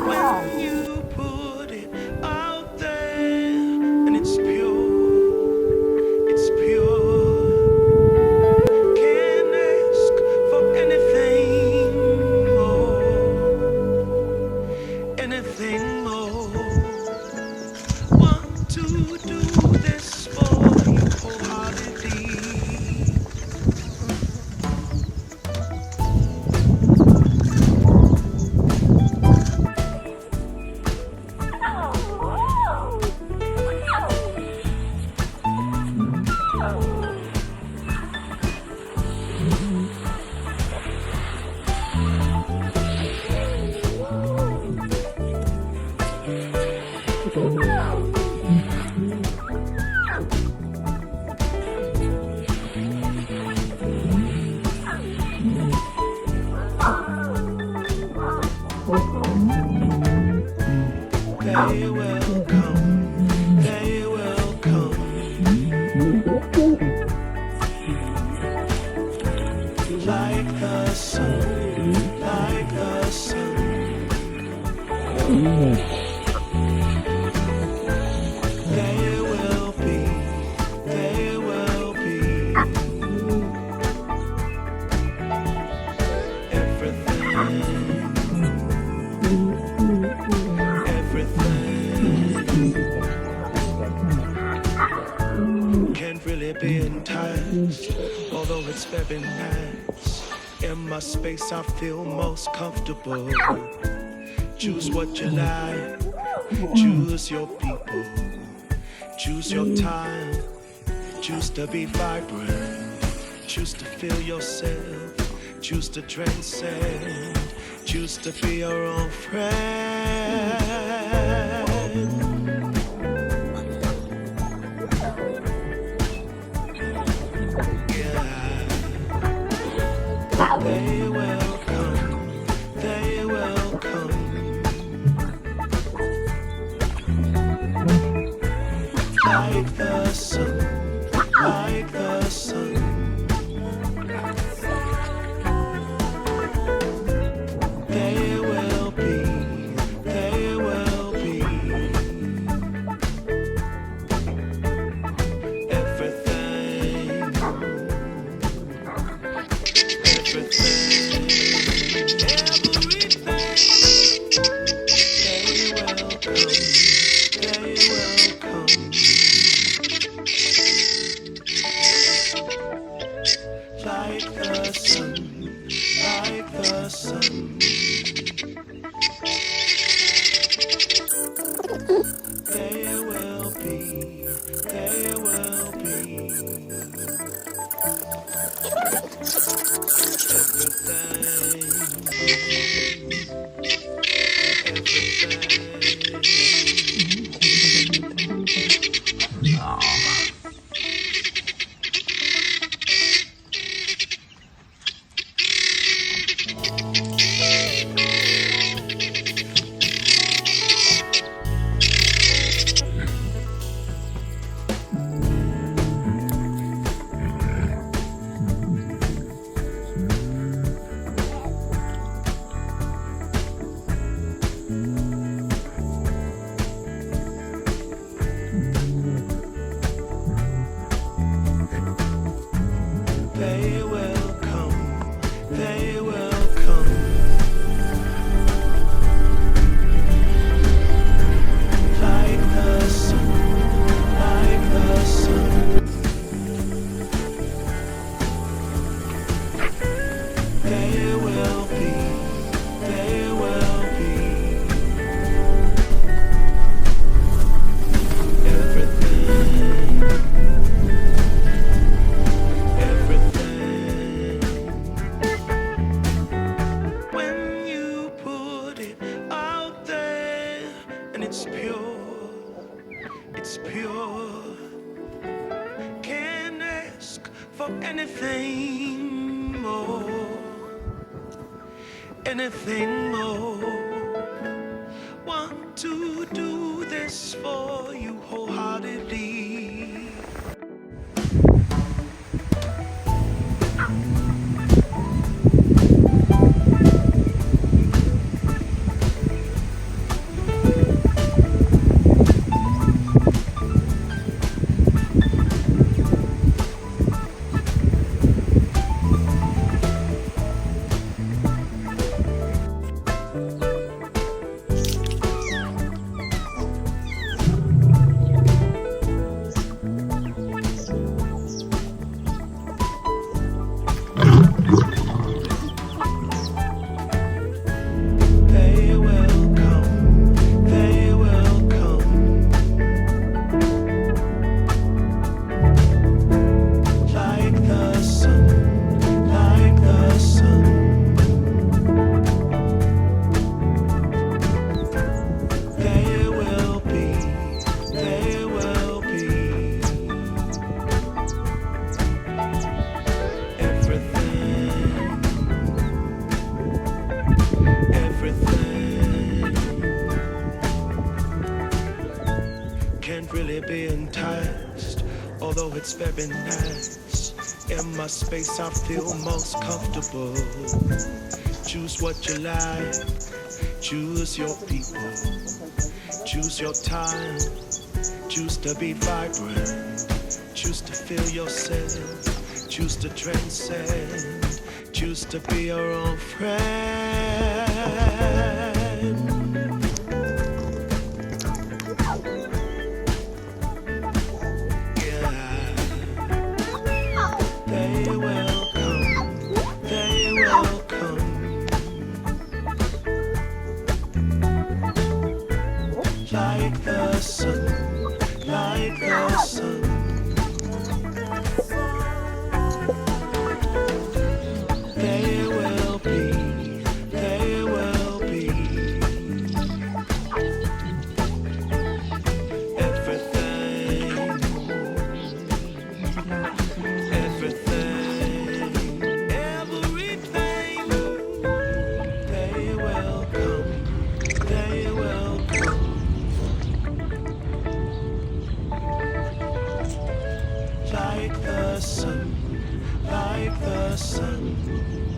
When you put it out there and it's pure, it's pure. Can't ask for anything more, anything more. Want to do this for you wholeheartedly. They will come, they will come, like the sun, like the sun. They will be, they will be everything, everything. Can't really be enticed, although it's very nice. In my space I feel most comfortable. Choose what you like, choose your people, choose your time, choose to be vibrant, choose to feel yourself, choose to transcend, choose to be your own friend. They will come, they will come, like the sun, like the sun. They will be, they will be everything, everything, like the sun, like the sun. They will be, they will be They will come, they will come, like the sun, like the sun. They will be, they will be everything, everything. When you put it out there and it's pure, it's pure. Can't ask for anything more, anything more. Want to do this for you wholeheartedly. although it's very nice. In my space, I feel most comfortable. Choose what you like, choose your people, choose your time, choose to be vibrant, choose to feel yourself, choose to transcend, choose to be your own friend. They will come, they will come, like the sun, like the sun. They will be, they will be everything, everything, everything. They will come, they will come, like the sun, like the sun.